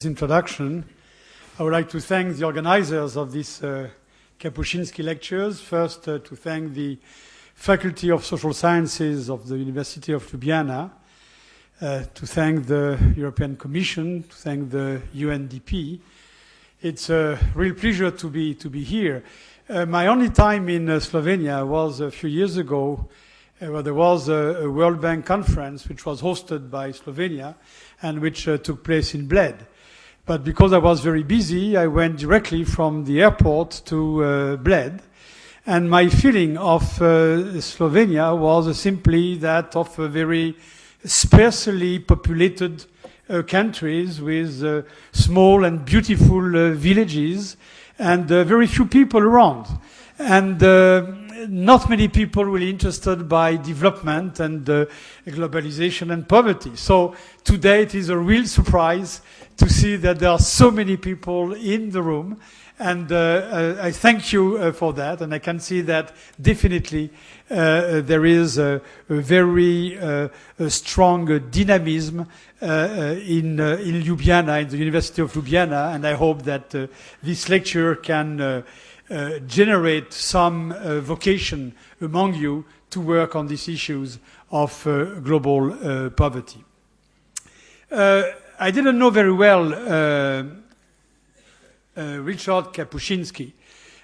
Introduction. I would like to thank the organizers of this Kapuscinski lectures. First, to thank the Faculty of Social Sciences of the University of Ljubljana, to thank the European Commission, to thank the UNDP. It's a real pleasure to be here. My only time in Slovenia was a few years ago, where there was a World Bank conference which was hosted by Slovenia and which took place in Bled. But because I was very busy, I went directly from the airport to Bled. And my feeling of Slovenia was simply that of a very sparsely populated countries with small and beautiful villages and very few people around. And not many people really interested by development and globalization and poverty. So today it is a real surprise to see that there are so many people in the room. And I thank you for that. And I can see that definitely there is a very strong dynamism in Ljubljana, in the University of Ljubljana. And I hope that this lecture can generate some vocation among you to work on these issues of global poverty. I didn't know very well Richard Kapuscinski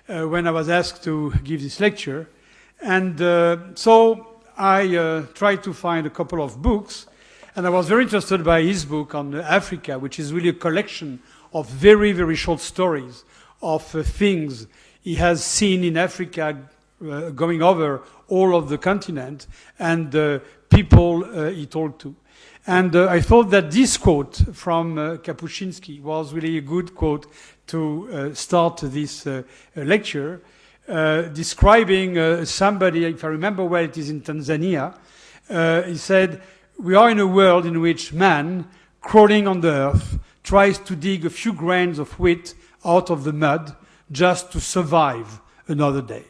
when I was asked to give this lecture. And so I tried to find a couple of books, and I was very interested by his book on Africa, which is really a collection of very, very short stories of things he has seen in Africa, going over all of the continent, and people he talked to. And I thought that this quote from Kapuscinski was really a good quote to start this lecture, describing somebody, if I remember well, it is in Tanzania. He said, "We are in a world in which man, crawling on the earth, tries to dig a few grains of wheat out of the mud just to survive another day."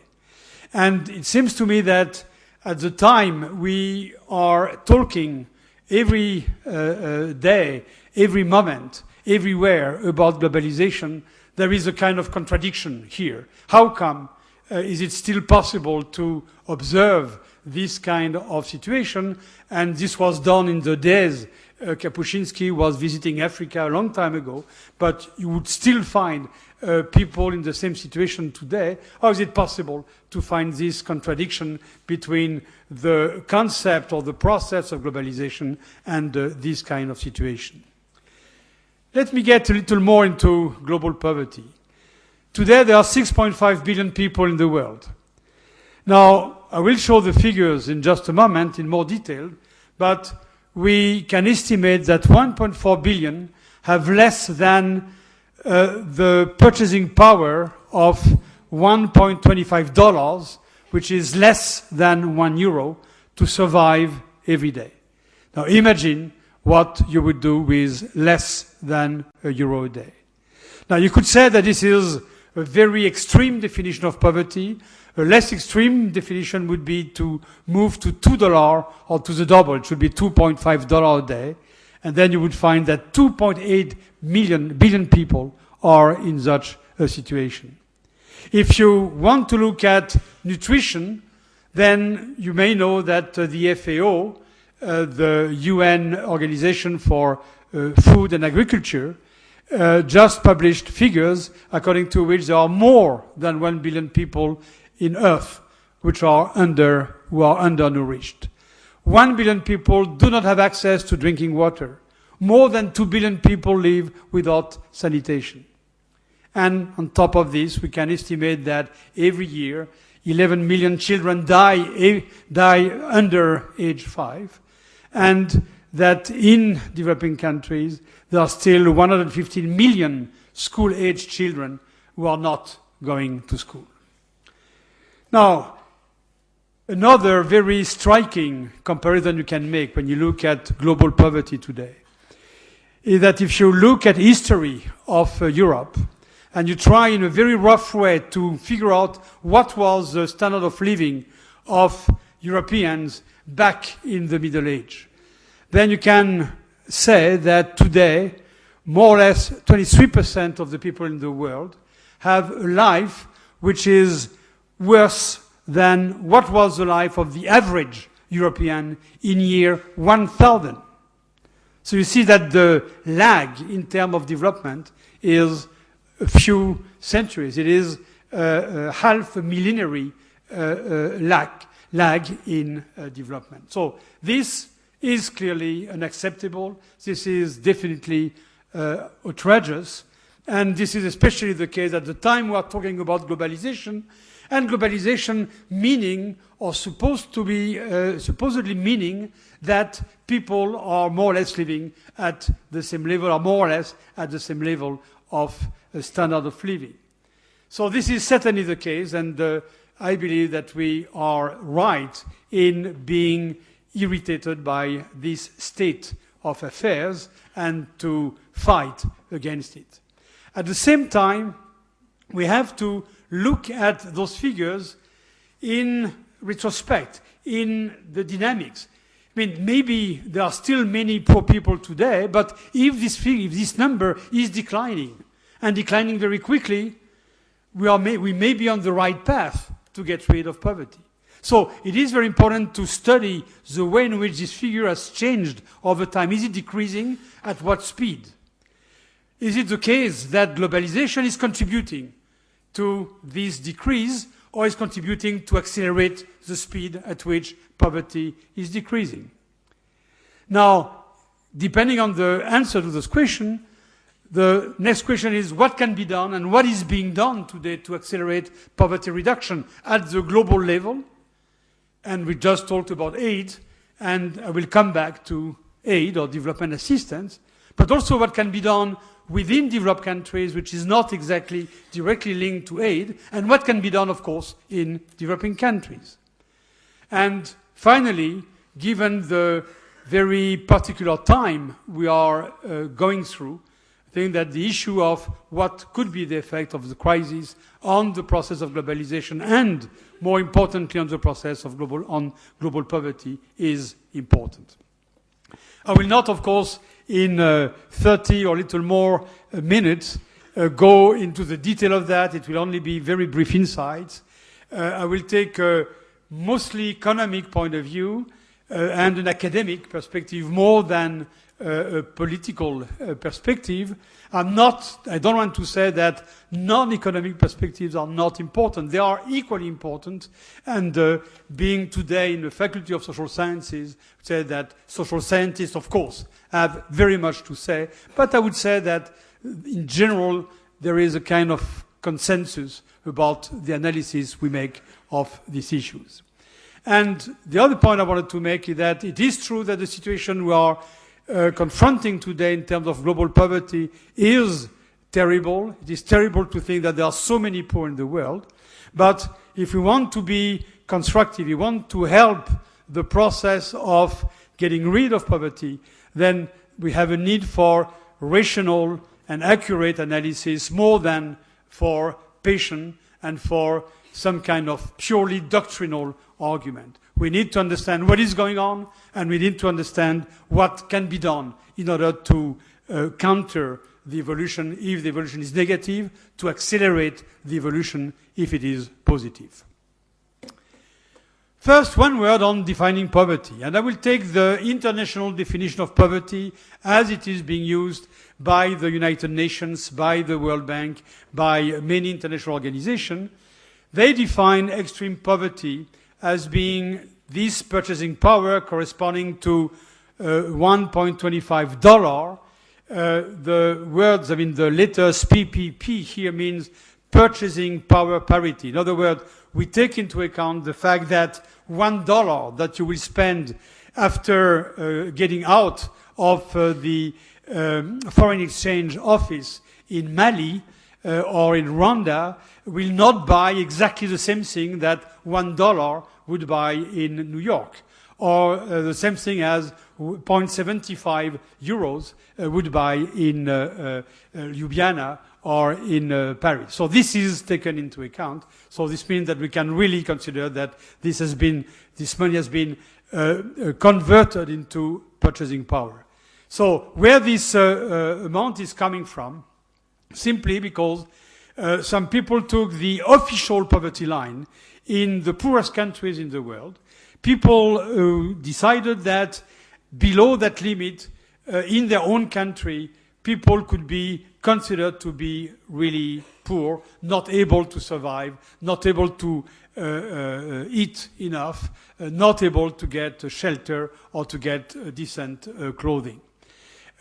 And it seems to me that at the time we are talking every day, every moment, everywhere about globalization, there is a kind of contradiction here. How come is it still possible to observe this kind of situation? And this was done in the days Kapuscinski was visiting Africa a long time ago, but you would still find people in the same situation today. How is it possible to find this contradiction between the concept or the process of globalization and this kind of situation? Let me get a little more into global poverty. Today there are 6.5 billion people in the world. Now, I will show the figures in just a moment in more detail, but we can estimate that 1.4 billion have less than the purchasing power of $1.25, which is less than €1, to survive every day. Now imagine what you would do with less than €1 a day. Now you could say that this is a very extreme definition of poverty. A less extreme definition would be to move to $2 or to the double. It should be $2.5 a day. And then you would find that 2.8 billion people are in such a situation. If you want to look at nutrition, then you may know that the FAO, the UN Organization for Food and Agriculture, just published figures according to which there are more than 1 billion people in Earth who are undernourished. 1 billion people do not have access to drinking water. More than 2 billion people live without sanitation. And on top of this, we can estimate that every year 11 million children die under age 5, and that in developing countries there are still 115 million school-aged children who are not going to school. Now, another very striking comparison you can make when you look at global poverty today is that if you look at history of Europe and you try in a very rough way to figure out what was the standard of living of Europeans back in the Middle Age, then you can say that today more or less 23% of the people in the world have a life which is worse than what was the life of the average European in year 1000. So you see that the lag in terms of development is a few centuries. It is half a millenary lag in development. So this is clearly unacceptable. This is definitely outrageous. And this is especially the case at the time we are talking about globalization, and globalization meaning, or supposed to be, supposedly meaning that people are more or less living at the same level, or more or less at the same level of a standard of living. So this is certainly the case, and I believe that we are right in being irritated by this state of affairs and to fight against it. At the same time, we have to look at those figures in retrospect, in the dynamics. I mean, maybe there are still many poor people today, but if this number is declining, and declining very quickly, we may be on the right path to get rid of poverty. So it is very important to study the way in which this figure has changed over time. Is it decreasing? At what speed? Is it the case that globalization is contributing to this decrease, or is contributing to accelerate the speed at which poverty is decreasing? Now, depending on the answer to this question, the next question is what can be done and what is being done today to accelerate poverty reduction at the global level? And we just talked about aid, and I will come back to aid or development assistance, but also what can be done within developed countries, which is not exactly directly linked to aid, and what can be done, of course, in developing countries. And finally, given the very particular time we are going through, I think that the issue of what could be the effect of the crisis on the process of globalization and, more importantly, on the process of global poverty is important. I will not, of course, in 30 or little more minutes, go into the detail of that. It will only be very brief insights. I will take a mostly economic point of view and an academic perspective more than a political perspective. I don't want to say that non-economic perspectives are not important. They are equally important. And being today in the Faculty of Social Sciences, I would say that social scientists, of course, have very much to say. But I would say that in general, there is a kind of consensus about the analysis we make of these issues. And the other point I wanted to make is that it is true that the situation we are confronting today in terms of global poverty is terrible. It is terrible to think that there are so many poor in the world. But if we want to be constructive, we want to help the process of getting rid of poverty, then we have a need for rational and accurate analysis more than for passion and for some kind of purely doctrinal argument. We need to understand what is going on, and we need to understand what can be done in order to counter the evolution if the evolution is negative, to accelerate the evolution if it is positive. First, one word on defining poverty, and I will take the international definition of poverty as it is being used by the United Nations, by the World Bank, by many international organizations. They define extreme poverty as being this purchasing power corresponding to $1.25. The words, the letters PPP here means purchasing power parity. In other words, we take into account the fact that $1 that you will spend after getting out of the foreign exchange office in Mali or in Rwanda will not buy exactly the same thing that $1 would buy in New York, or the same thing as 0.75 euros would buy in Ljubljana or in Paris. So this is taken into account. So this means that we can really consider that this money has been converted into purchasing power. So where this amount is coming from, simply because some people took the official poverty line in the poorest countries in the world. People who decided that below that limit, in their own country, people could be considered to be really poor, not able to survive, not able to eat enough, not able to get shelter or to get decent clothing.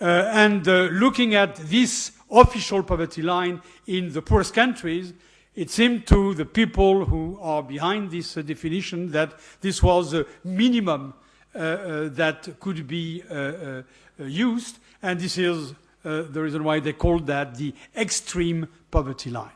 And looking at this official poverty line in the poorest countries, it seemed to the people who are behind this definition that this was a minimum that could be used, and this is the reason why they called that the extreme poverty line.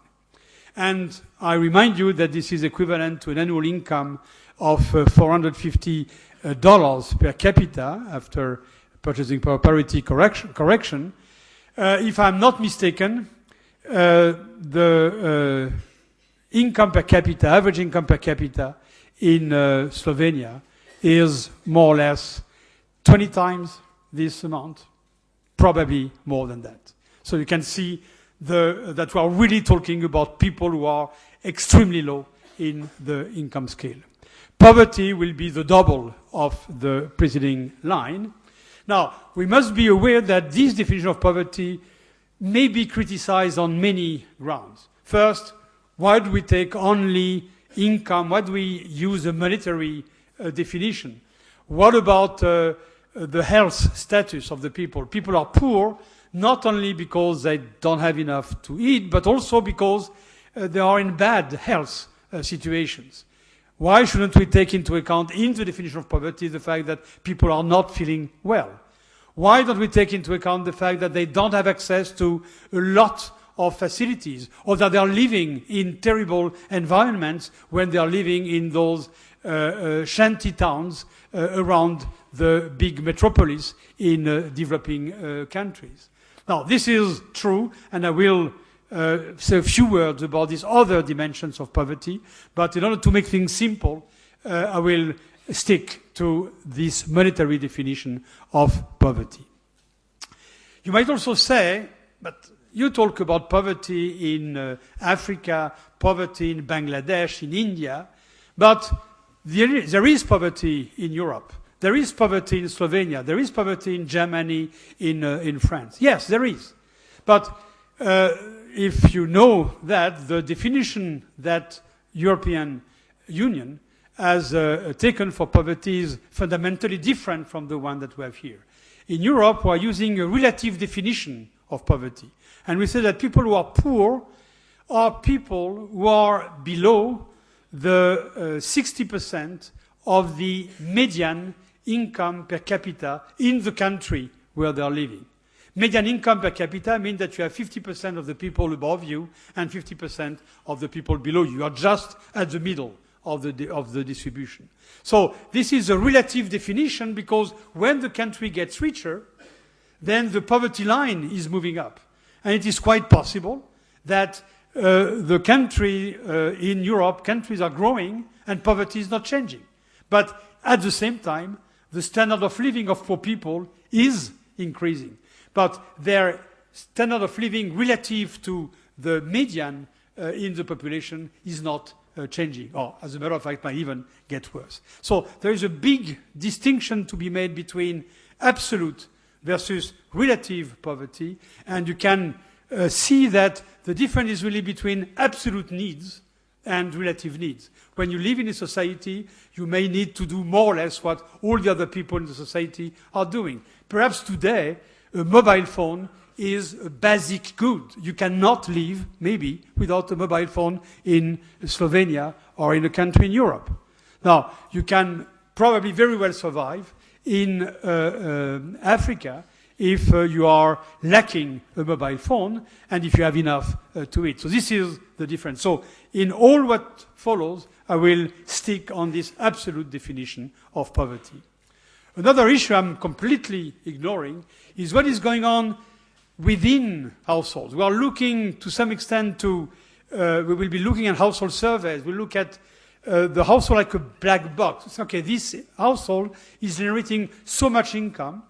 And I remind you that this is equivalent to an annual income of $450 per capita after purchasing power parity correction. If I'm not mistaken, the income per capita, average income per capita in Slovenia is more or less 20 times this amount, probably more than that. So you can see that we are really talking about people who are extremely low in the income scale. Poverty will be the double of the preceding line. Now, we must be aware that this definition of poverty may be criticized on many grounds. First, why do we take only income? Why do we use a monetary definition? What about the health status of the people? People are poor not only because they don't have enough to eat, but also because they are in bad health situations. Why shouldn't we take into account in the definition of poverty the fact that people are not feeling well? Why don't we take into account the fact that they don't have access to a lot of facilities, or that they are living in terrible environments when they are living in those shanty towns around the big metropolis in developing countries? Now, this is true, and I will say a few words about these other dimensions of poverty, but in order to make things simple, I will stick to this monetary definition of poverty. You might also say, but you talk about poverty in Africa, poverty in Bangladesh, in India, but there is poverty in Europe. There is poverty in Slovenia. There is poverty in Germany, in France. Yes, there is. But if you know that, the definition that European Union has taken for poverty is fundamentally different from the one that we have here. In Europe, we are using a relative definition of poverty. And we say that people who are poor are people who are below the 60% of the median income per capita in the country where they are living. Median income per capita means that you have 50% of the people above you and 50% of the people below you. You are just at the middle of the distribution. So this is a relative definition, because when the country gets richer, then the poverty line is moving up. And it is quite possible that the country in Europe, countries are growing and poverty is not changing. But at the same time, the standard of living of poor people is increasing. But their standard of living relative to the median in the population is not changing, or as a matter of fact might even get worse. So there is a big distinction to be made between absolute versus relative poverty, and you can see that the difference is really between absolute needs and relative needs. When you live in a society, you may need to do more or less what all the other people in the society are doing. Perhaps today, a mobile phone is a basic good. You cannot live, maybe, without a mobile phone in Slovenia or in a country in Europe. Now, you can probably very well survive in Africa if you are lacking a mobile phone and if you have enough to eat. So this is the difference. So in all what follows, I will stick on this absolute definition of poverty. Another issue I'm completely ignoring is what is going on within households. We are looking to some extent to, we will be looking at household surveys. We look at the household like a black box. It's okay, this household is generating so much income.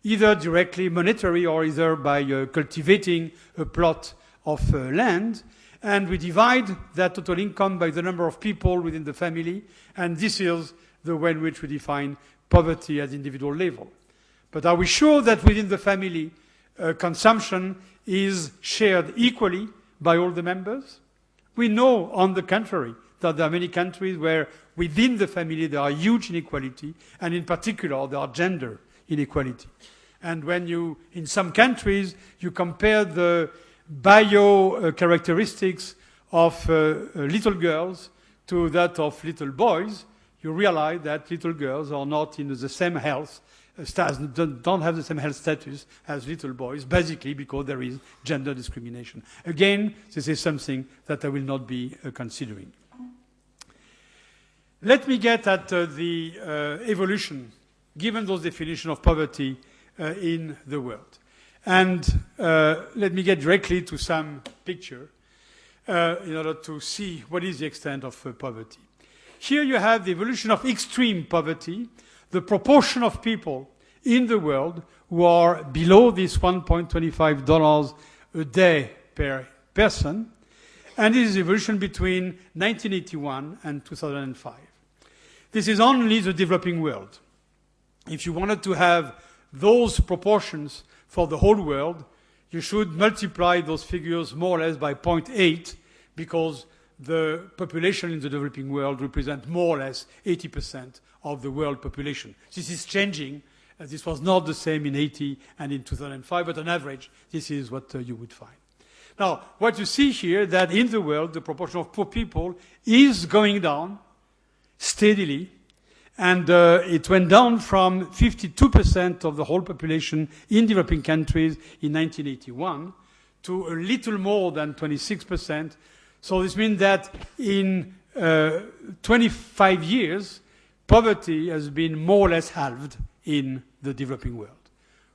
either directly monetary or either by cultivating a plot of land. And we divide that total income by the number of people within the family, and this is the way in which we define poverty at individual level. But are we sure that within the family consumption is shared equally by all the members? We know, on the contrary, that there are many countries where within the family there are huge inequality, and in particular there are gender inequality. And when you, in some countries, you compare the bio characteristics of little girls to that of little boys, you realize that little girls are not in the same health don't have the same health status as little boys, basically because there is gender discrimination. Again, this is something that I will not be considering. Let me get at the evolution, given those definitions of poverty in the world. And let me get directly to some picture in order to see what is the extent of poverty. Here you have the evolution of extreme poverty, the proportion of people in the world who are below this $1.25 a day per person, and this is evolution between 1981 and 2005. This is only the developing world. If you wanted to have those proportions for the whole world, you should multiply those figures more or less by 0.8, because the population in the developing world represents more or less 80% of the world population. This is changing. This was not the same in 80 and in 2005, but on average, this is what you would find. Now, what you see here, that in the world, the proportion of poor people is going down steadily, and it went down from 52% of the whole population in developing countries in 1981 to a little more than 26%. So this means that in 25 years, poverty has been more or less halved in the developing world,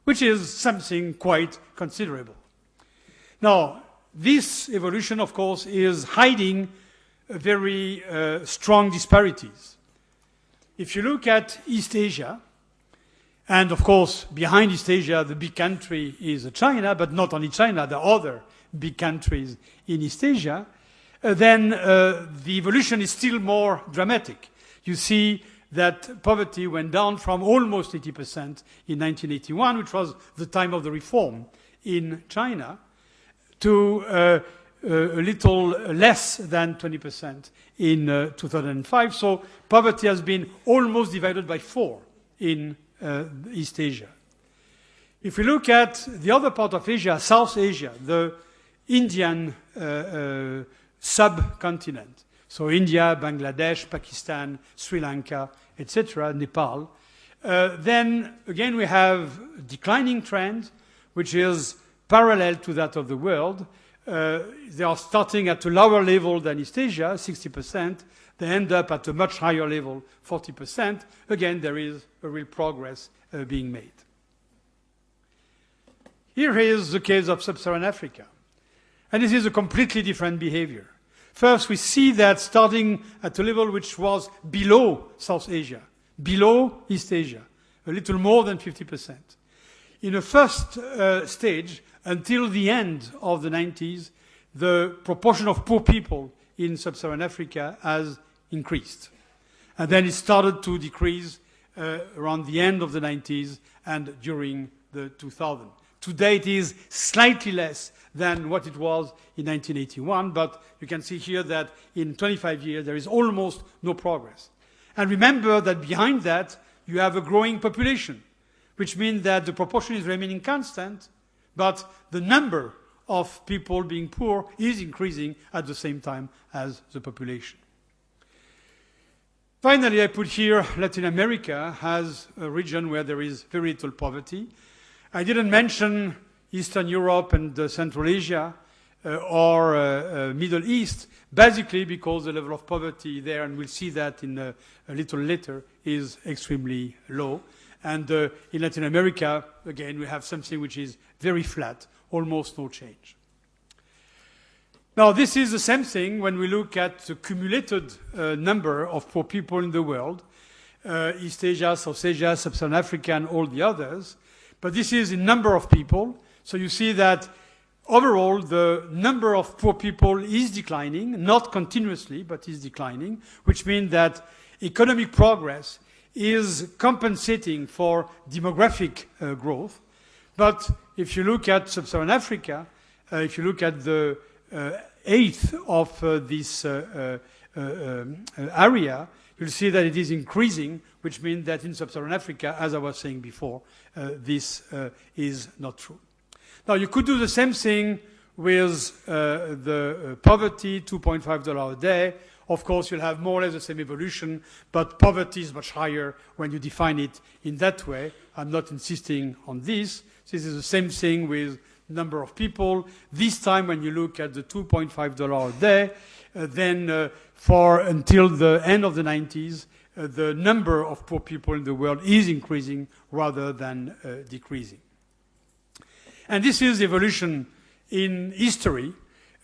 which is something quite considerable. Now, this evolution, of course, is hiding very strong disparities. If you look at East Asia, and of course, behind East Asia, the big country is China, but not only China, there are other big countries in East Asia, then the evolution is still more dramatic. You see that poverty went down from almost 80% in 1981, which was the time of the reform in China, to a little less than 20% in 2005. So poverty has been almost divided by 4 in East Asia. If we look at the other part of Asia, South Asia, the Indian subcontinent, so India, Bangladesh, Pakistan, Sri Lanka, etc., Nepal, then again we have a declining trend, which is parallel to that of the world. They are starting at a lower level than East Asia, 60%. They end up at a much higher level, 40%. Again, there is a real progress being made. Here is the case of Sub-Saharan Africa. And this is a completely different behavior. First, we see that starting at a level which was below South Asia, below East Asia, a little more than 50%. In the first stage, until the end of the 90s, the proportion of poor people in Sub-Saharan Africa has increased. And then it started to decrease around the end of the 90s and during the 2000s. Today it is slightly less than what it was in 1981, but you can see here that in 25 years there is almost no progress. And remember that behind that you have a growing population, which means that the proportion is remaining constant, but the number of people being poor is increasing at the same time as the population. Finally, I put here Latin America as a region where there is very little poverty. I didn't mention Eastern Europe and Central Asia or Middle East, basically because the level of poverty there, and we'll see that in a little later, is extremely low. And in Latin America, again, we have something which is very flat, almost no change. Now, this is the same thing when we look at the cumulated number of poor people in the world, East Asia, South Asia, Sub-Saharan Africa, and all the others. But this is in number of people. So you see that overall, the number of poor people is declining, not continuously, but is declining, which means that economic progress is compensating for demographic growth. But if you look at sub-Saharan Africa, if you look at the eighth of this area, you'll see that it is increasing, which means that in sub-Saharan Africa, as I was saying before, this is not true. Now, you could do the same thing with the poverty, $2.5 a day. Of course, you'll have more or less the same evolution, but poverty is much higher when you define it in that way. I'm not insisting on this. This is the same thing with number of people. This time, when you look at the $2.5 a day, then for until the end of the 90s, the number of poor people in the world is increasing rather than decreasing. And this is evolution in history.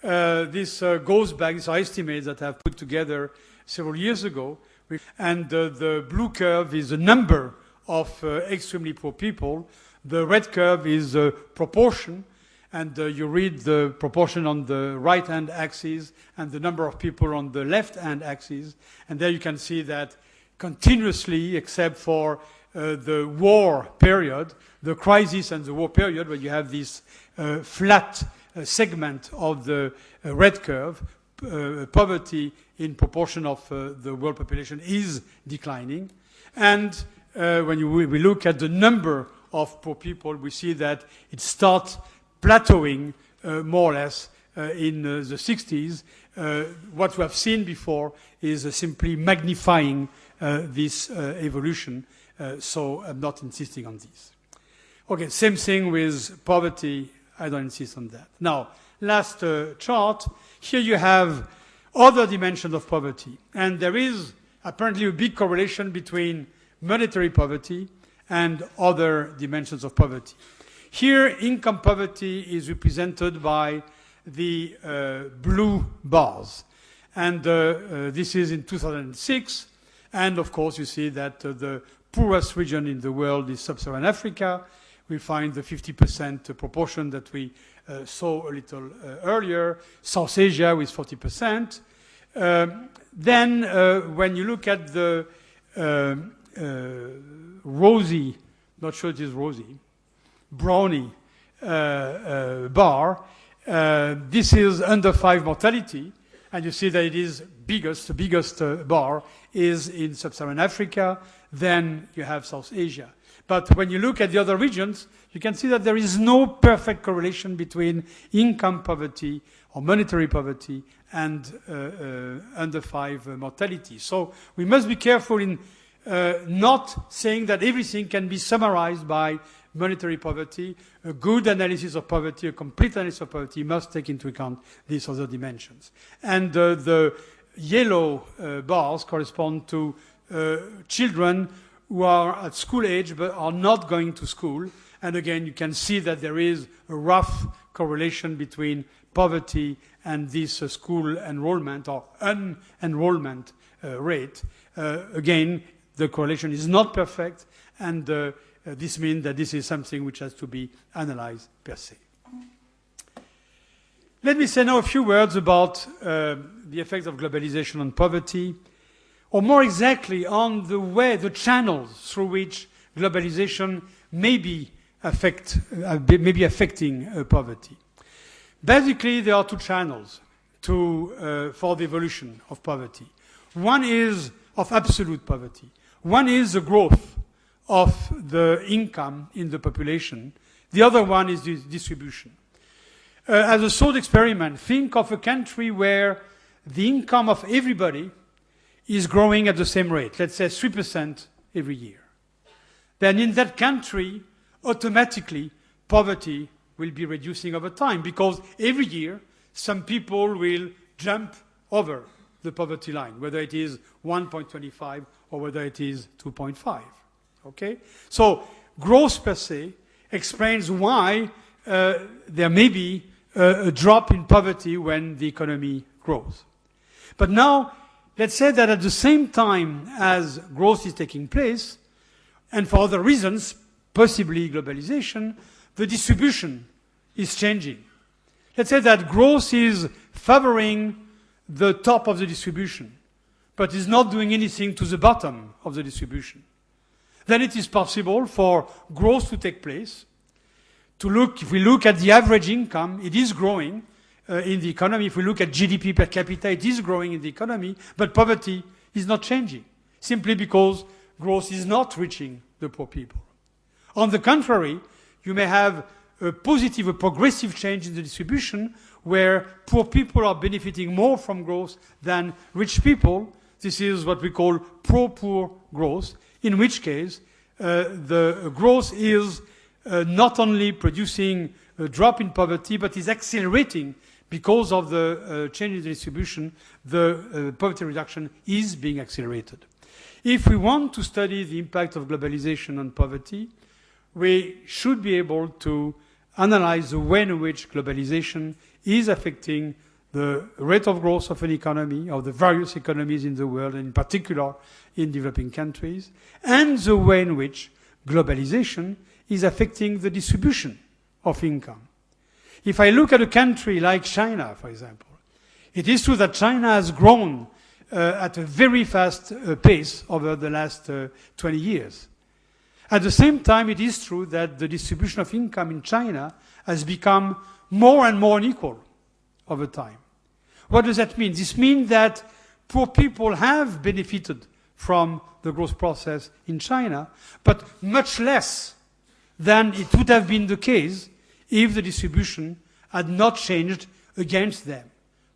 This goes back, these are estimates that I've put together several years ago. And the blue curve is the number of extremely poor people. The red curve is the proportion. And you read the proportion on the right-hand axis and the number of people on the left-hand axis. And there you can see that continuously, except for the war period, the crisis and the war period, where you have this flat segment of the red curve, poverty in proportion of the world population is declining. And when we look at the number of poor people, we see that it starts plateauing more or less in the 60s. What we have seen before is simply magnifying this evolution. So I'm not insisting on this. Okay, same thing with poverty. I don't insist on that. Now, last chart. Here you have other dimensions of poverty. And there is apparently a big correlation between monetary poverty and other dimensions of poverty. Here, income poverty is represented by the blue bars. And this is in 2006. And, of course, you see that the poorest region in the world is sub-Saharan Africa. We find the 50% proportion that we saw a little earlier. South Asia with 40%. Then, when you look at the rosy, not sure it is rosy, browny bar, this is under 5 mortality. And you see that it is biggest, the biggest bar is in sub-Saharan Africa. Then you have South Asia. But when you look at the other regions, you can see that there is no perfect correlation between income poverty or monetary poverty and under 5 mortality. So we must be careful in not saying that everything can be summarized by monetary poverty. A good analysis of poverty, a complete analysis of poverty must take into account these other dimensions. And the yellow bars correspond to children who are at school age but are not going to school. And again, you can see that there is a rough correlation between poverty and this school enrollment or unenrollment rate. Again, the correlation is not perfect, and this means that this is something which has to be analyzed per se. Let me say now a few words about the effects of globalization on poverty, or more exactly on the way, the channels through which globalization may be affecting poverty. Basically, there are 2 channels for the evolution of poverty. One is of absolute poverty. One is the growth of the income in the population. The other one is distribution. As a thought experiment, think of a country where the income of everybody is growing at the same rate, let's say 3% every year. Then in that country, automatically, poverty will be reducing over time, because every year, some people will jump over the poverty line, whether it is 1.25 or whether it is 2.5. Okay? So growth per se explains why there may be a drop in poverty when the economy grows. But now, let's say that at the same time as growth is taking place, and for other reasons, possibly globalization, the distribution is changing. Let's say that growth is favoring the top of the distribution, but is not doing anything to the bottom of the distribution. Then it is possible for growth to take place. If we look at the average income, it is growing in the economy. If we look at GDP per capita, it is growing in the economy, but poverty is not changing, simply because growth is not reaching the poor people. On the contrary, you may have a positive, a progressive change in the distribution where poor people are benefiting more from growth than rich people. This is what we call pro-poor growth, in which case the growth is not only producing a drop in poverty, but is accelerating because of the change in the distribution. The poverty reduction is being accelerated. If we want to study the impact of globalization on poverty, we should be able to analyze the way in which globalization is affecting the rate of growth of an economy, of the various economies in the world, and in particular in developing countries, and the way in which globalization is affecting the distribution of income. If I look at a country like China, for example, it is true that China has grown at a very fast pace over the last 20 years. At the same time, it is true that the distribution of income in China has become more and more unequal over time. What does that mean? This means that poor people have benefited from the growth process in China, but much less than it would have been the case if the distribution had not changed against them,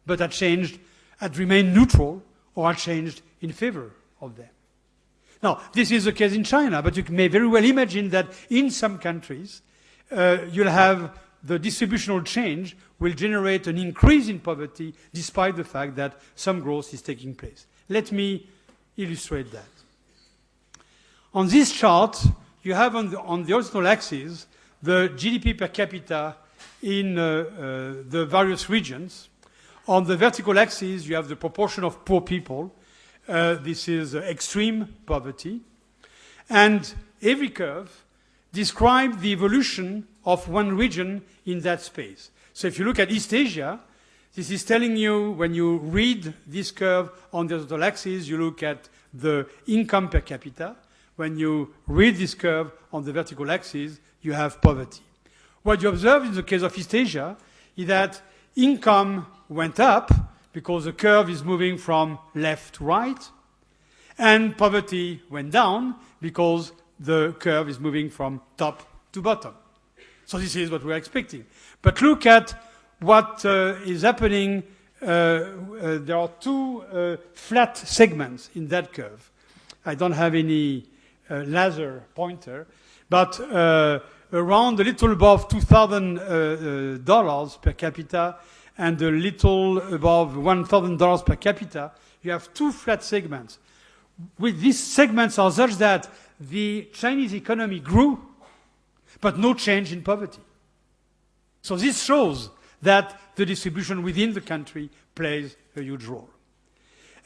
but had remained neutral or had changed in favor of them. Now, this is the case in China, but you may very well imagine that in some countries, you'll have the distributional change will generate an increase in poverty despite the fact that some growth is taking place. Let me illustrate that. On this chart, you have on the horizontal axis the GDP per capita in the various regions. On the vertical axis, you have the proportion of poor people. This is extreme poverty. And every curve describes the evolution of one region in that space. So if you look at East Asia, this is telling you, when you read this curve on the horizontal axis, you look at the income per capita. When you read this curve on the vertical axis, you have poverty. What you observe in the case of East Asia is that income went up because the curve is moving from left to right, and poverty went down because the curve is moving from top to bottom. So this is what we're expecting. But look at what is happening. There are two flat segments in that curve. I don't have any laser pointer, but around a little above $2,000 per capita and a little above $1,000 per capita, you have two flat segments. These segments are such that the Chinese economy grew, but no change in poverty. So this shows that the distribution within the country plays a huge role.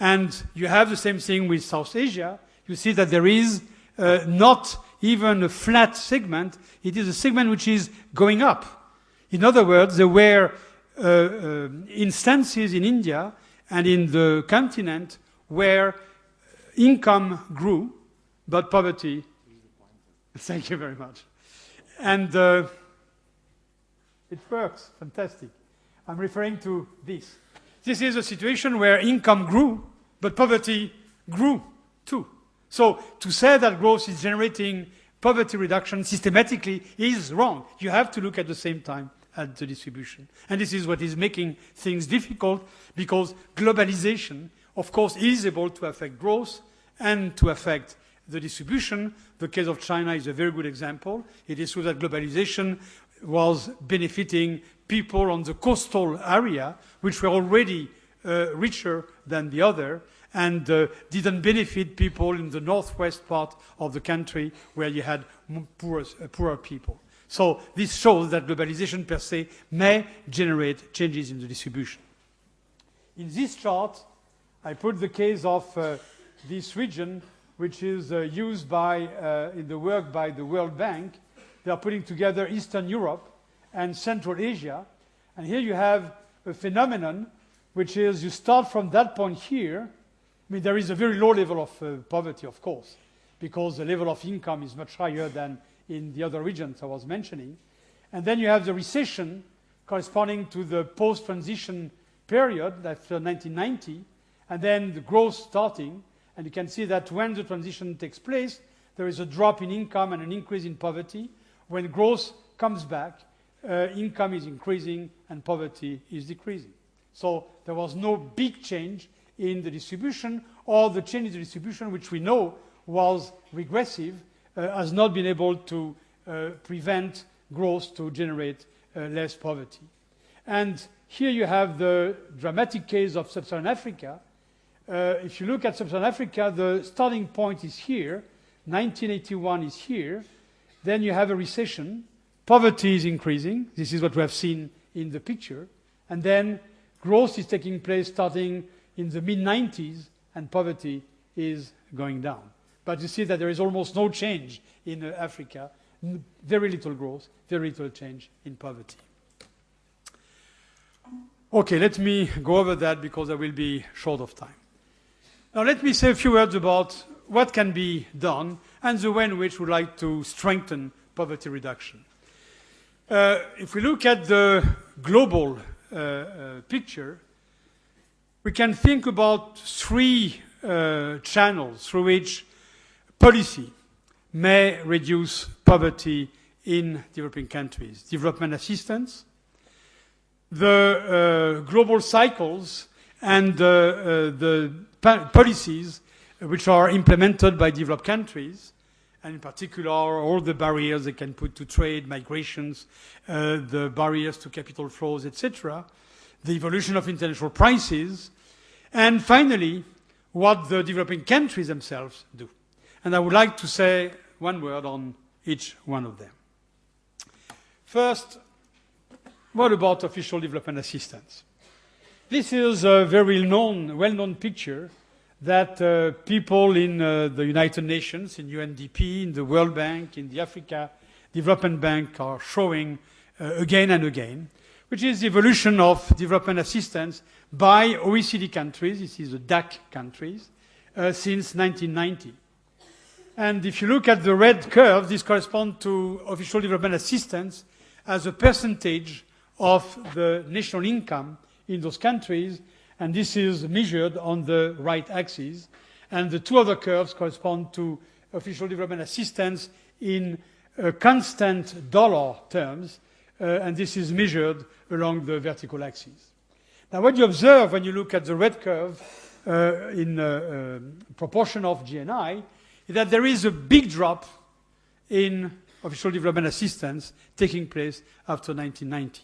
And you have the same thing with South Asia. You see that there is not even a flat segment. It is a segment which is going up. In other words, there were instances in India and in the continent where income grew, but poverty. Thank you very much. And it works. Fantastic. I'm referring to this. This is a situation where income grew, but poverty grew too. So to say that growth is generating poverty reduction systematically is wrong. You have to look at the same time at the distribution. And this is what is making things difficult, because globalization, of course, is able to affect growth and to affect the distribution. The case of China is a very good example. It is true that globalization was benefiting people on the coastal area, which were already richer than the other, and didn't benefit people in the northwest part of the country where you had poorer people. So this shows that globalization per se may generate changes in the distribution. In this chart, I put the case of this region, which is used in the work by the World Bank, they are putting together Eastern Europe and Central Asia. And here you have a phenomenon, which is you start from that point here. I mean, there is a very low level of poverty, of course, because the level of income is much higher than in the other regions I was mentioning. And then you have the recession corresponding to the post-transition period after 1990, and then the growth starting. And you can see that when the transition takes place, there is a drop in income and an increase in poverty. When growth comes back, income is increasing and poverty is decreasing. So there was no big change in the distribution, or the change in the distribution, which we know was regressive, has not been able to prevent growth to generate less poverty. And here you have the dramatic case of Sub-Saharan Africa. If you look at Sub-Saharan Africa, the starting point is here. 1981 is here. Then you have a recession. Poverty is increasing. This is what we have seen in the picture. And then growth is taking place starting in the mid-90s, and poverty is going down. But you see that there is almost no change in Africa. Very little growth, very little change in poverty. Okay, let me go over that because I will be short of time. Now let me say a few words about what can be done and the way in which we would like to strengthen poverty reduction. If we look at the global picture, we can think about three channels through which policy may reduce poverty in developing countries. Development assistance, the global cycles, and the policies which are implemented by developed countries, and in particular all the barriers they can put to trade, migrations, the barriers to capital flows, etc., the evolution of international prices, and finally, what the developing countries themselves do. And I would like to say one word on each one of them. First, what about official development assistance? This is a very well-known picture that people in the United Nations, in UNDP, in the World Bank, in the Africa Development Bank are showing again and again, which is the evolution of development assistance by OECD countries, this is the DAC countries, since 1990. And if you look at the red curve, this corresponds to official development assistance as a percentage of the national income in those countries, and this is measured on the right axis. And the two other curves correspond to official development assistance in constant dollar terms, and this is measured along the vertical axis. Now, what you observe when you look at the red curve in proportion of GNI is that there is a big drop in official development assistance taking place after 1990.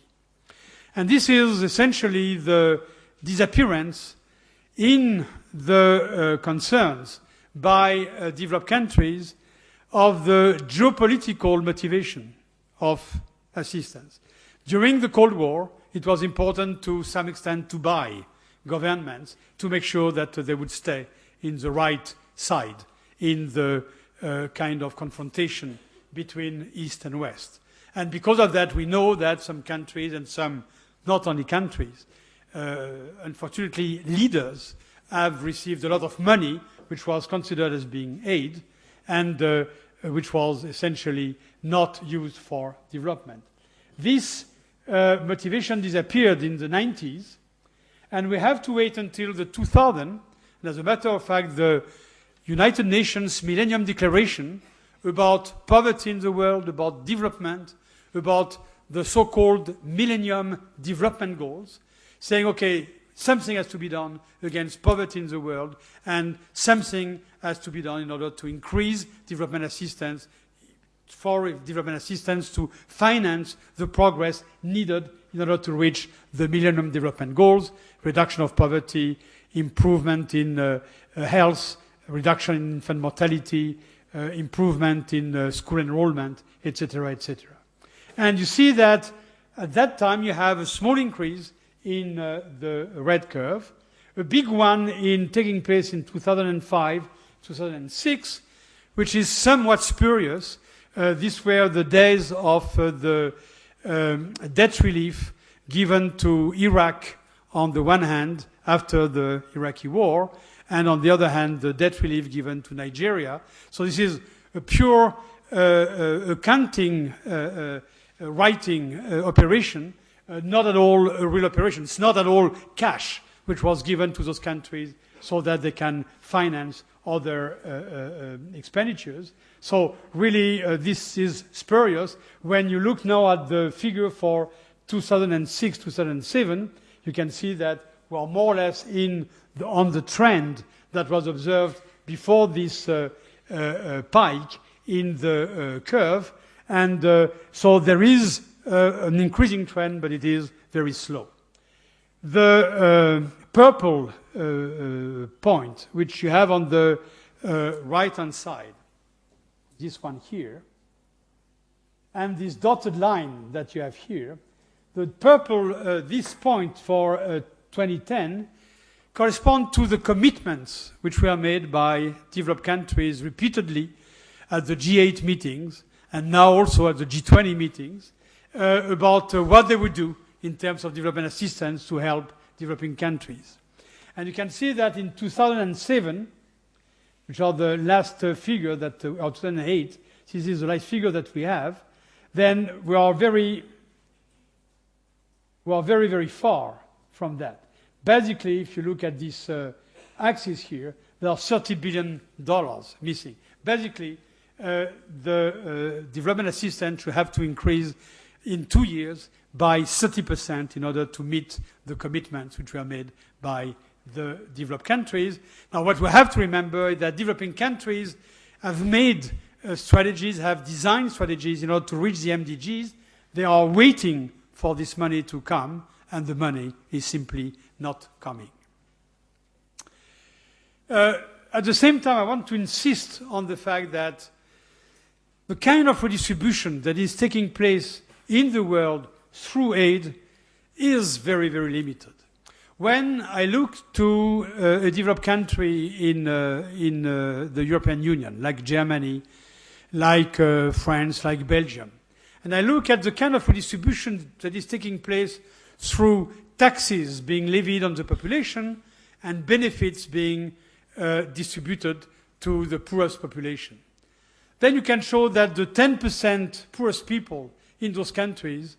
And this is essentially the disappearance in the concerns by developed countries of the geopolitical motivation of assistance. During the Cold War, it was important to some extent to buy governments to make sure that they would stay in the right side in the kind of confrontation between East and West. And because of that, we know that some countries and some, not only countries, unfortunately leaders have received a lot of money which was considered as being aid and which was essentially not used for development. This motivation disappeared in the 90s, and we have to wait until the 2000. And as a matter of fact, the United Nations Millennium Declaration about poverty in the world, about development, about the so-called Millennium Development Goals, saying, okay, something has to be done against poverty in the world, and something has to be done in order to increase development assistance for development assistance to finance the progress needed in order to reach the Millennium Development Goals, reduction of poverty, improvement in health, reduction in infant mortality, improvement in school enrollment, etc., etc. And you see that at that time you have a small increase in the red curve, a big one in taking place in 2005, 2006, which is somewhat spurious, These were the days of the debt relief given to Iraq on the one hand after the Iraqi war, and on the other hand the debt relief given to Nigeria. So this is a pure accounting writing operation, not at all a real operation. It's not at all cash which was given to those countries so that they can finance other expenditures. So really this is spurious. When you look now at the figure for 2006, 2007, you can see that we are more or less on the trend that was observed before this pike in the curve. And so there is an increasing trend, but it is very slow. The purple point, which you have on the right-hand side, this one here, and this dotted line that you have here, the purple, this point for 2010, correspond to the commitments which were made by developed countries repeatedly at the G8 meetings and now also at the G20 meetings about what they would do in terms of development assistance to help developing countries. And you can see that in 2007, which are the last figure that, or 2008, this is the last figure that we have, then we are very, very far from that. Basically, if you look at this axis here, there are $30 billion missing. Basically, the development assistance should have to increase in 2 years by 30% in order to meet the commitments which were made by the developed countries. Now, what we have to remember is that developing countries have made strategies, have designed strategies in order to reach the MDGs. They are waiting for this money to come, and the money is simply not coming. At the same time, I want to insist on the fact that the kind of redistribution that is taking place in the world through aid is very, very limited. When I look to a developed country in the European Union, like Germany, like France, like Belgium, and I look at the kind of redistribution that is taking place through taxes being levied on the population and benefits being distributed to the poorest population, then you can show that the 10% poorest people in those countries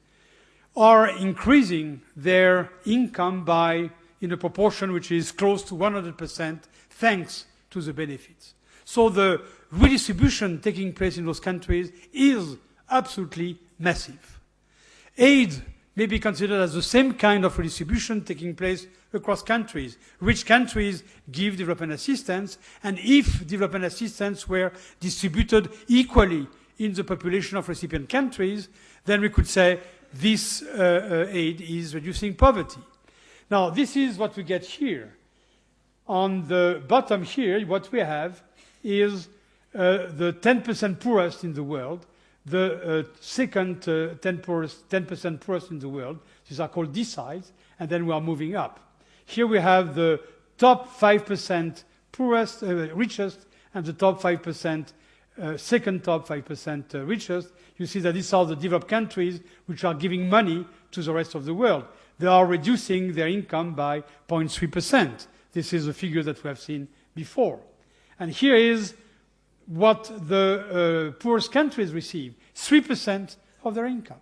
are increasing their income by in a proportion which is close to 100% thanks to the benefits. So the redistribution taking place in those countries is absolutely massive. Aid may be considered as the same kind of redistribution taking place across countries. Rich countries give development assistance, and if development assistance were distributed equally in the population of recipient countries, then we could say this aid is reducing poverty. Now, this is what we get here. On the bottom here, what we have is the 10% poorest in the world, the second 10% poorest in the world. These are called deciles, and then we are moving up. Here we have the top 5% poorest, richest, and the top 5%, second top 5% richest. You see that these are the developed countries which are giving money to the rest of the world. They are reducing their income by 0.3%. This is a figure that we have seen before. And here is what the poorest countries receive, 3% of their income.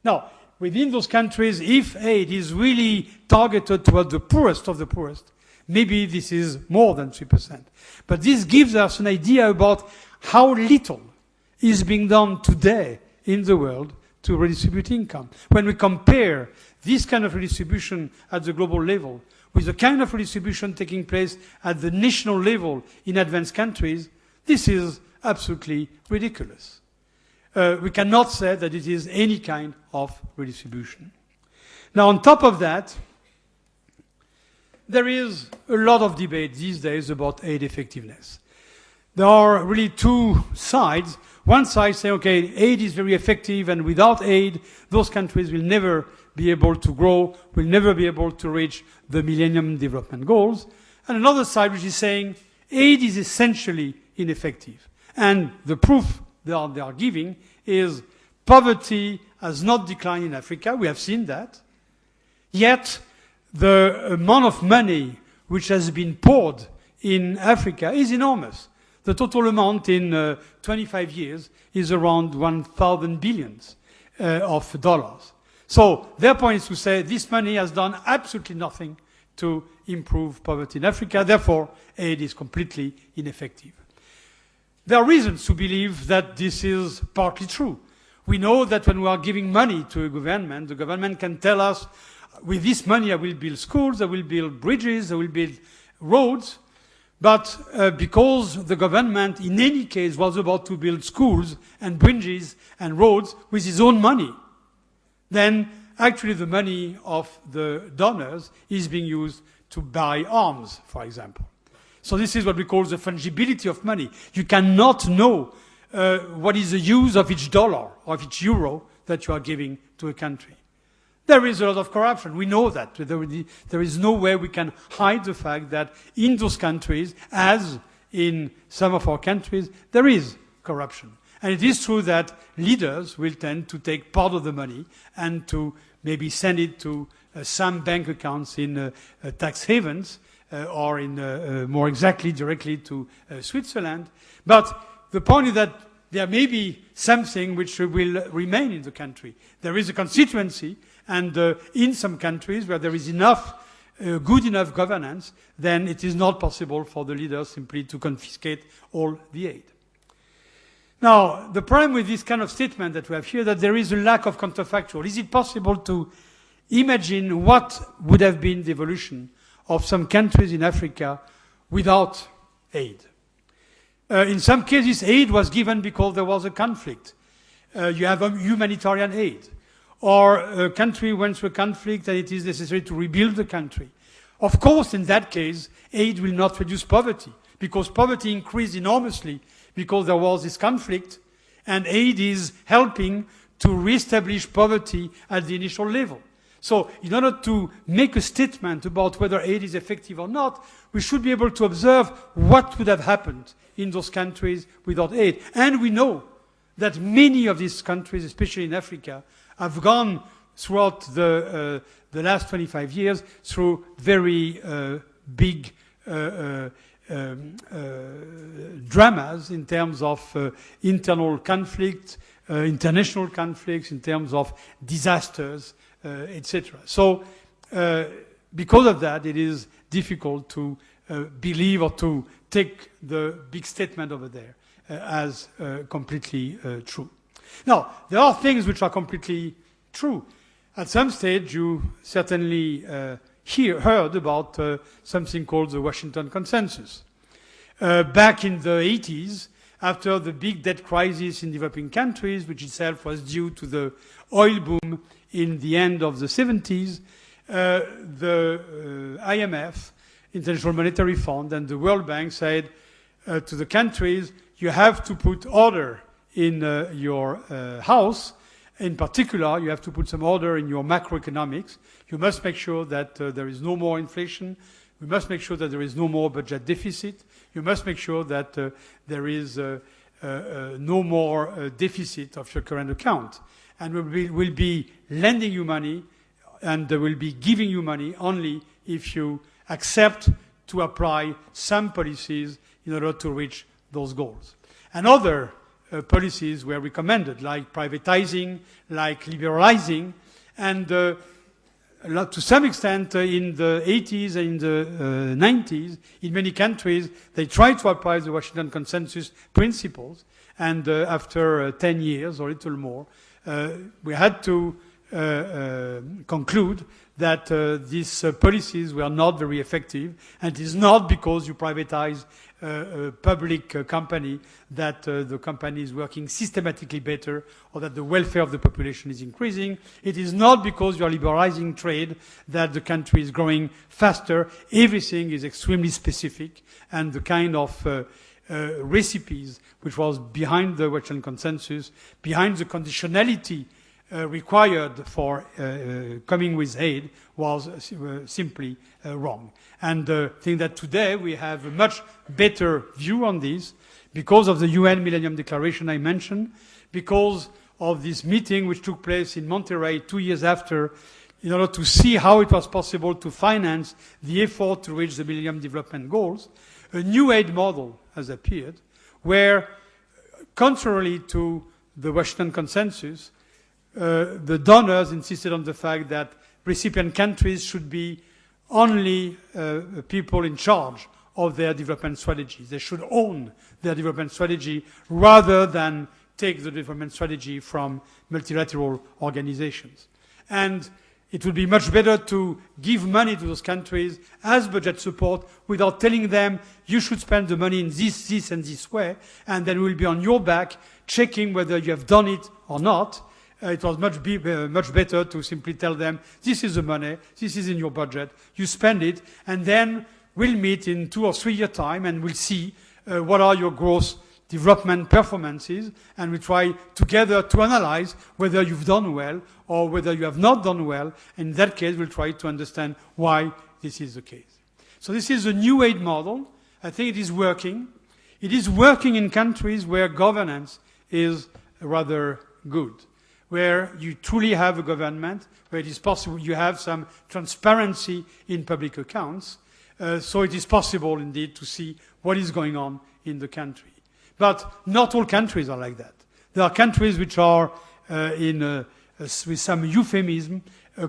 Now, within those countries, if aid is really targeted toward the poorest of the poorest, maybe this is more than 3%. But this gives us an idea about how little is being done today in the world to redistribute income. When we compare this kind of redistribution at the global level with the kind of redistribution taking place at the national level in advanced countries, this is absolutely ridiculous. We cannot say that it is any kind of redistribution. Now, on top of that, there is a lot of debate these days about aid effectiveness. There are really two sides. One side saying, okay, aid is very effective, and without aid, those countries will never be able to grow, will never be able to reach the Millennium Development Goals. And another side which is saying aid is essentially ineffective. And the proof they are giving is poverty has not declined in Africa. We have seen that. Yet the amount of money which has been poured in Africa is enormous. The total amount in 25 years is around 1,000 billion of dollars. So their point is to say this money has done absolutely nothing to improve poverty in Africa. Therefore, aid is completely ineffective. There are reasons to believe that this is partly true. We know that when we are giving money to a government, the government can tell us, with this money I will build schools, I will build bridges, I will build roads. But because the government in any case was about to build schools and bridges and roads with its own money, then actually the money of the donors is being used to buy arms, for example. So this is what we call the fungibility of money. You cannot know what is the use of each dollar or of each euro that you are giving to a country. There is a lot of corruption. We know that. There is no way we can hide the fact that in those countries, as in some of our countries, there is corruption. And it is true that leaders will tend to take part of the money and to maybe send it to some bank accounts in tax havens or in more exactly directly to Switzerland. But the point is that there may be something which will remain in the country. There is a constituency, and in some countries where there is enough, good enough governance, then it is not possible for the leaders simply to confiscate all the aid. Now, the problem with this kind of statement that we have here, that there is a lack of counterfactual. Is it possible to imagine what would have been the evolution of some countries in Africa without aid? In some cases, aid was given because there was a conflict. You have a humanitarian aid. Or a country went through a conflict and it is necessary to rebuild the country. Of course, in that case, aid will not reduce poverty, because poverty increased enormously because there was this conflict, and aid is helping to reestablish poverty at the initial level. So in order to make a statement about whether aid is effective or not, we should be able to observe what would have happened in those countries without aid. And we know that many of these countries, especially in Africa, have gone throughout the last 25 years through very big dramas in terms of internal conflict, international conflicts, in terms of disasters, etc. So because of that, it is difficult to believe or to take the big statement over there as completely true. Now, there are things which are completely true. At some stage, you certainly heard about something called the Washington Consensus. Back in the 80s, after the big debt crisis in developing countries, which itself was due to the oil boom in the end of the 70s, the IMF, International Monetary Fund, and the World Bank said to the countries, you have to put order in your house. In particular, you have to put some order in your macroeconomics. You must make sure that there is no more inflation. We must make sure that there is no more budget deficit. You must make sure that there is no more deficit of your current account. And we'll be lending you money, and will be giving you money only if you accept to apply some policies in order to reach those goals. And other policies were recommended, like privatizing, like liberalizing, and to some extent in the 80s and in the 90s, in many countries, they tried to apply the Washington Consensus principles, and after 10 years or a little more, we had to conclude that these policies were not very effective, and it is not because you privatize a public company that the company is working systematically better or that the welfare of the population is increasing. It is not because you are liberalizing trade that the country is growing faster. Everything is extremely specific, and the kind of recipes which was behind the Washington Consensus, behind the conditionality required for coming with aid was simply wrong. And I think that today we have a much better view on this because of the UN Millennium Declaration I mentioned, because of this meeting which took place in Monterrey 2 years after, in order to see how it was possible to finance the effort to reach the Millennium Development Goals. A new aid model has appeared where, contrary to the Washington Consensus, the donors insisted on the fact that recipient countries should be only people in charge of their development strategies. They should own their development strategy rather than take the development strategy from multilateral organizations. And it would be much better to give money to those countries as budget support without telling them you should spend the money in this, and this way, and then we'll be on your back checking whether you have done it or not. It was much better to simply tell them, this is the money, this is in your budget, you spend it, and then we'll meet in 2 or 3 years' time and we'll see what are your gross development performances, and we try together to analyze whether you've done well or whether you have not done well. In that case, we'll try to understand why this is the case. So this is a new aid model. I think it is working. It is working in countries where governance is rather good, where you truly have a government, where it is possible you have some transparency in public accounts. So it is possible indeed to see what is going on in the country. But not all countries are like that. There are countries which are with some euphemism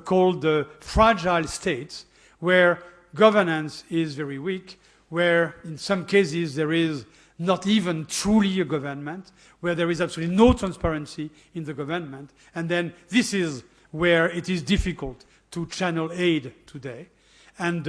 called fragile states, where governance is very weak, where in some cases there is not even truly a government, where there is absolutely no transparency in the government. And then this is where it is difficult to channel aid today. And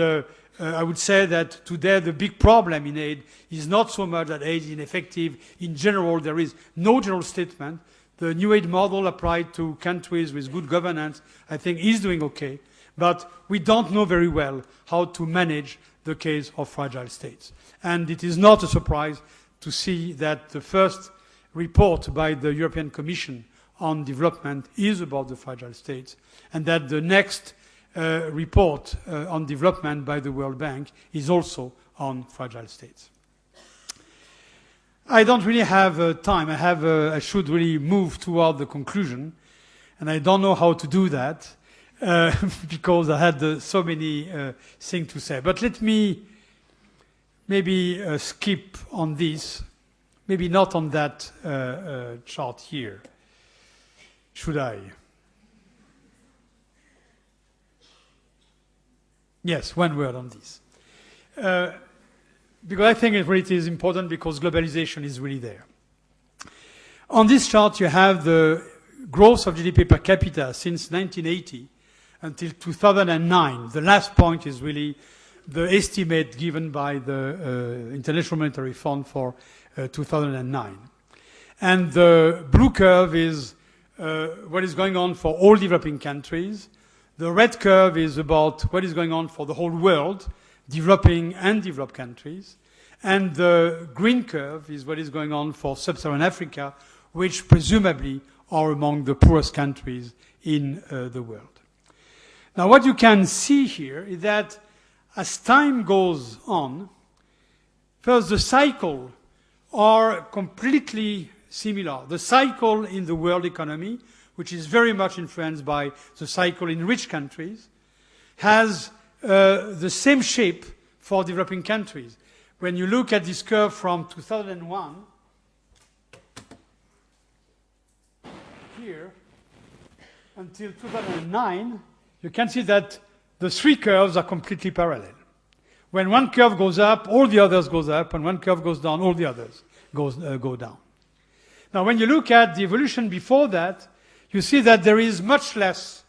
I would say that today the big problem in aid is not so much that aid is ineffective. In general, there is no general statement. The new aid model applied to countries with good governance, I think, is doing okay. But we don't know very well how to manage the case of fragile states. And it is not a surprise to see that the first report by the European Commission on development is about the fragile states, and that the next report on development by the World Bank is also on fragile states. I don't really have time. I should really move toward the conclusion, and I don't know how to do that because I had so many things to say. But let me maybe skip on this, maybe not on that chart here. Should I? Yes, one word on this. Because I think it really is important because globalization is really there. On this chart you have the growth of GDP per capita since 1980 until 2009. The last point is really the estimate given by the International Monetary Fund for 2009. And the blue curve is what is going on for all developing countries. The red curve is about what is going on for the whole world, developing and developed countries. And the green curve is what is going on for sub-Saharan Africa, which presumably are among the poorest countries in the world. Now, what you can see here is that as time goes on, first, the cycles are completely similar. The cycle in the world economy, which is very much influenced by the cycle in rich countries, has the same shape for developing countries. When you look at this curve from 2001, here, until 2009, you can see that the three curves are completely parallel. When one curve goes up, all the others goes up. When one curve goes down, all the others go down. Now, when you look at the evolution before that, you see that there is much less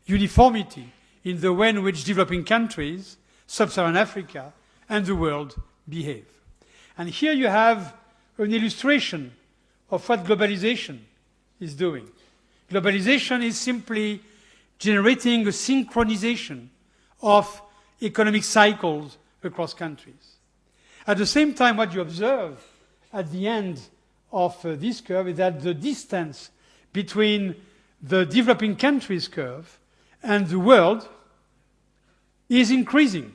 uniformity in the way in which developing countries, sub-Saharan Africa, and the world behave. And here you have an illustration of what globalization is doing. Globalization is simply generating a synchronization of economic cycles across countries. At the same time, what you observe at the end of this curve is that the distance between the developing countries curve, and the world is increasing.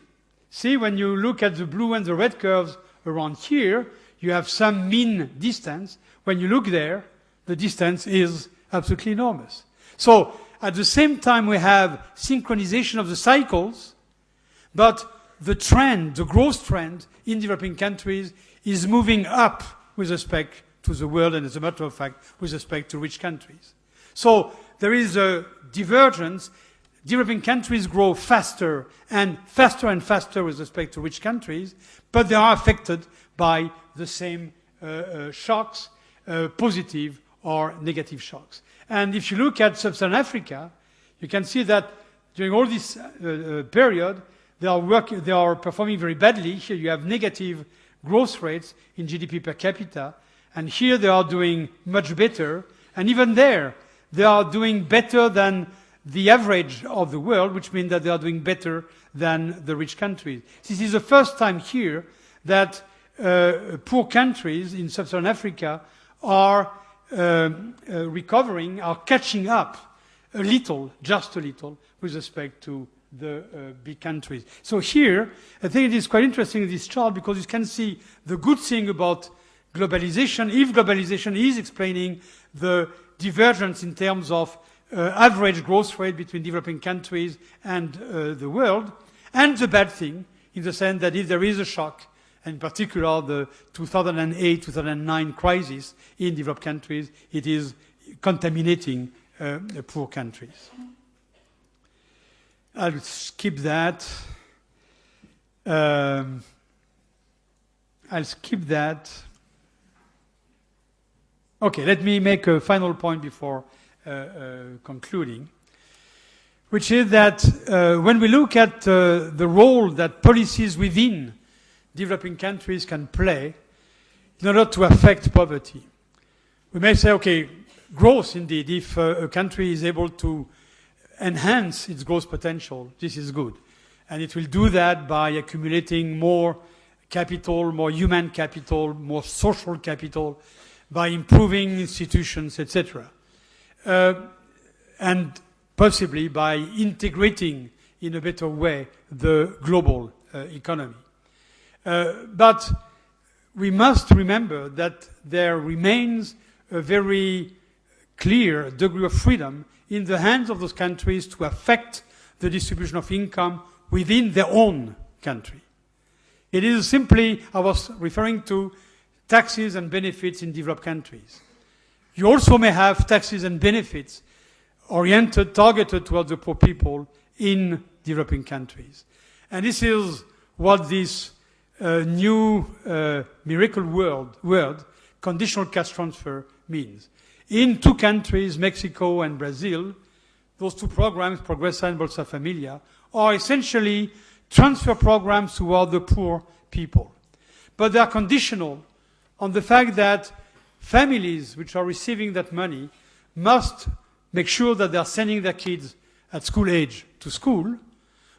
See, when you look at the blue and the red curves around here, you have some mean distance. When you look there, the distance is absolutely enormous. So, at the same time, we have synchronization of the cycles, but the trend, the growth trend in developing countries is moving up with respect to the world, and as a matter of fact, with respect to rich countries. So there is a divergence. Developing countries grow faster and faster with respect to rich countries, but they are affected by the same shocks, positive or negative shocks. And if you look at Sub-Saharan Africa, you can see that during all this period, they are performing very badly. Here you have negative growth rates in GDP per capita, and here they are doing much better. And even there, they are doing better than the average of the world, which means that they are doing better than the rich countries. This is the first time here that poor countries in Sub-Saharan Africa are recovering, are catching up a little, just a little, with respect to the big countries. So here, I think it is quite interesting, this chart, because you can see the good thing about globalization. If globalization is explaining the divergence in terms of average growth rate between developing countries and the world, and the bad thing, in the sense that if there is a shock, and in particular the 2008-2009 crisis in developed countries, it is contaminating poor countries. I'll skip that. I'll skip that. Okay, let me make a final point before concluding, which is that when we look at the role that policies within developing countries can play in order to affect poverty, we may say, okay, growth indeed, if a country is able to enhance its growth potential, this is good. And it will do that by accumulating more capital, more human capital, more social capital, by improving institutions, etc. And possibly by integrating in a better way the global economy. But we must remember that there remains a very clear degree of freedom in the hands of those countries to affect the distribution of income within their own country. It is simply, I was referring to taxes and benefits in developed countries. You also may have taxes and benefits oriented, targeted towards the poor people in developing countries. And this is what this new miracle word, conditional cash transfer, means. In two countries, Mexico and Brazil, those two programs, Progressa and Bolsa Familia, are essentially transfer programs toward the poor people. But they are conditional on the fact that families which are receiving that money must make sure that they are sending their kids at school age to school,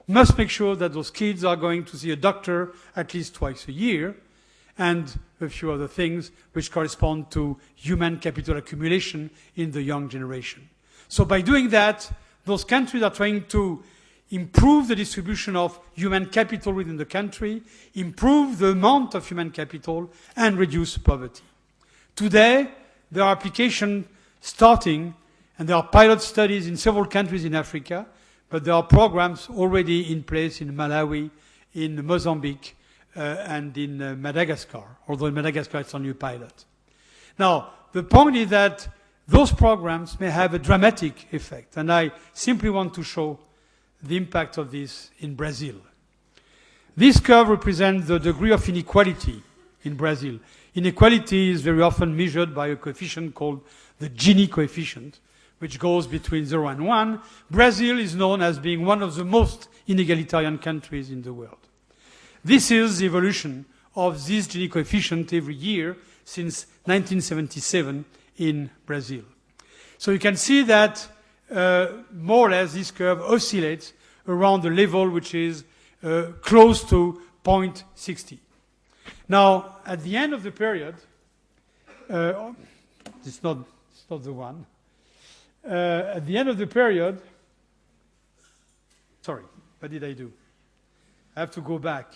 must make sure that those kids are going to see a doctor at least twice a year, and a few other things which correspond to human capital accumulation in the young generation. So by doing that, those countries are trying to improve the distribution of human capital within the country, improve the amount of human capital, and reduce poverty. Today, there are applications starting, and there are pilot studies in several countries in Africa, but there are programs already in place in Malawi, in Mozambique, and in Madagascar, although in Madagascar it's only a pilot. Now, the point is that those programs may have a dramatic effect, and I simply want to show the impact of this in Brazil. This curve represents the degree of inequality in Brazil. Inequality is very often measured by a coefficient called the Gini coefficient, which goes between 0 and 1. Brazil is known as being one of the most inegalitarian countries in the world. This is the evolution of this Gini coefficient every year since 1977 in Brazil. So you can see that more or less this curve oscillates around the level which is close to 0.60. Now, at the end of the period, it's not the one. at the end of the period, sorry, what did I do? I have to go back.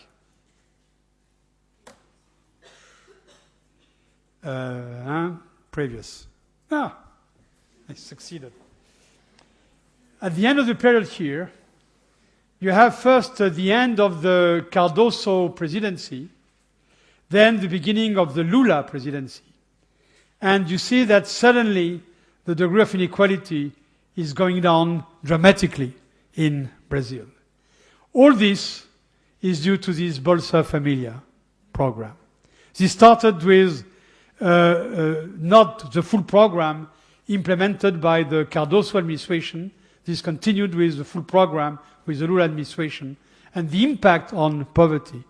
Previous. I succeeded. At the end of the period here, you have first the end of the Cardoso presidency, then the beginning of the Lula presidency. And you see that suddenly the degree of inequality is going down dramatically in Brazil. All this is due to this Bolsa Familia program. This started with not the full program implemented by the Cardoso administration. This continued with the full program with the Lula administration. And the impact on poverty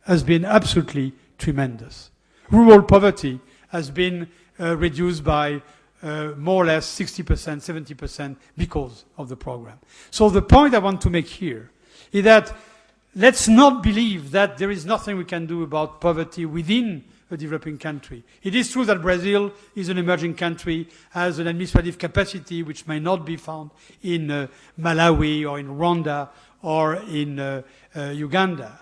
has been absolutely tremendous. Rural poverty has been reduced by more or less 60%, 70% because of the program. So the point I want to make here is that let's not believe that there is nothing we can do about poverty within a developing country. It is true that Brazil is an emerging country, has an administrative capacity which may not be found in Malawi or in Rwanda or in Uganda.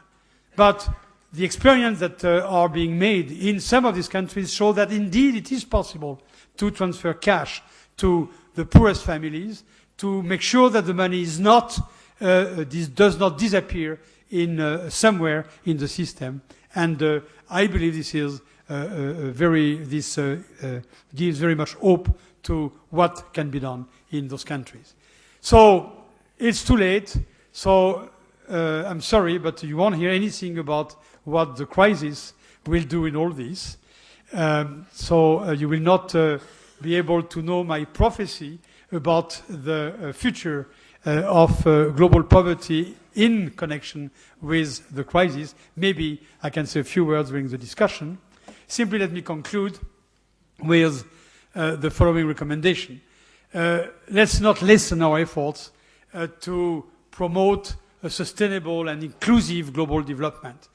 But the experience that are being made in some of these countries show that indeed it is possible to transfer cash to the poorest families, to make sure that the money is not, does not disappear in somewhere in the system. And I believe this is gives very much hope to what can be done in those countries. So it's too late. So I'm sorry, but you won't hear anything about what the crisis will do in all this. So you will not be able to know my prophecy about the future of global poverty in connection with the crisis. Maybe I can say a few words during the discussion. Simply let me conclude with the following recommendation. Let's not lessen our efforts to promote a sustainable and inclusive global development.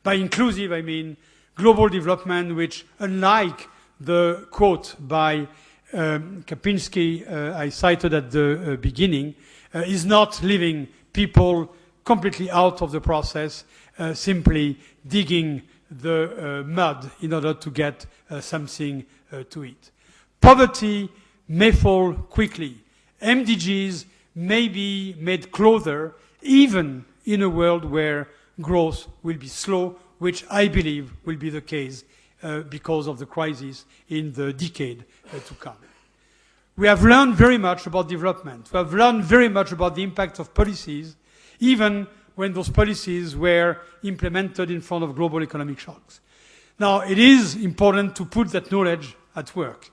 By inclusive, I mean global development which, unlike the quote by Kapuscinski I cited at the beginning, is not leaving people completely out of the process, simply digging the mud in order to get something to eat. Poverty may fall quickly. MDGs may be made closer, even in a world where growth will be slow, which I believe will be the case because of the crisis in the decade to come. We have learned very much about development. We have learned very much about the impact of policies, even when those policies were implemented in front of global economic shocks. Now, it is important to put that knowledge at work.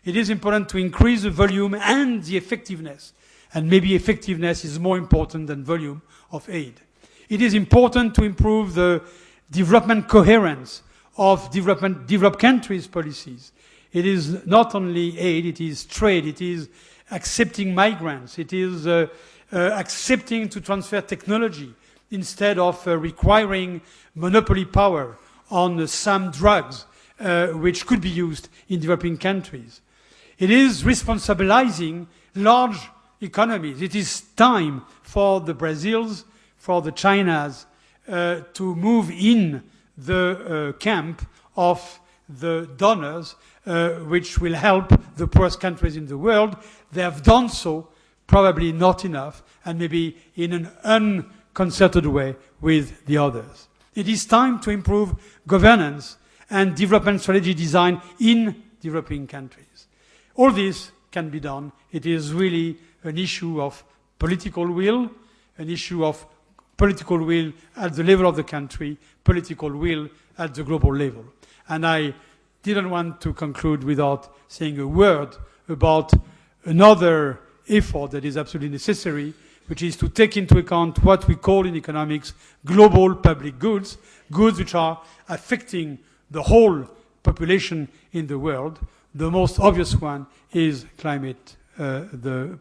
It is important to increase the volume and the effectiveness, and maybe effectiveness is more important than volume of aid. It is important to improve the development coherence of developed countries' policies. It is not only aid, it is trade, it is accepting migrants, it is accepting to transfer technology instead of requiring monopoly power on some drugs which could be used in developing countries. It is responsibilizing large economies. It is time for the Brazils, for the Chinas to move in the camp of the donors which will help the poorest countries in the world. They have done so, probably not enough, and maybe in an unconcerted way with the others. It is time to improve governance and development strategy design in developing countries. All this can be done. It is really an issue of political will, an issue of political will at the level of the country, political will at the global level. And I didn't want to conclude without saying a word about another effort that is absolutely necessary, which is to take into account what we call in economics global public goods, goods which are affecting the whole population in the world. The most obvious one is climate, the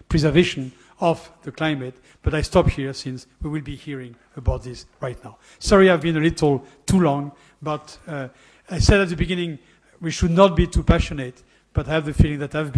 preservation of the climate. But I stop here since we will be hearing about this right now. Sorry I've been a little too long, but I said at the beginning we should not be too passionate, but I have the feeling that I've been.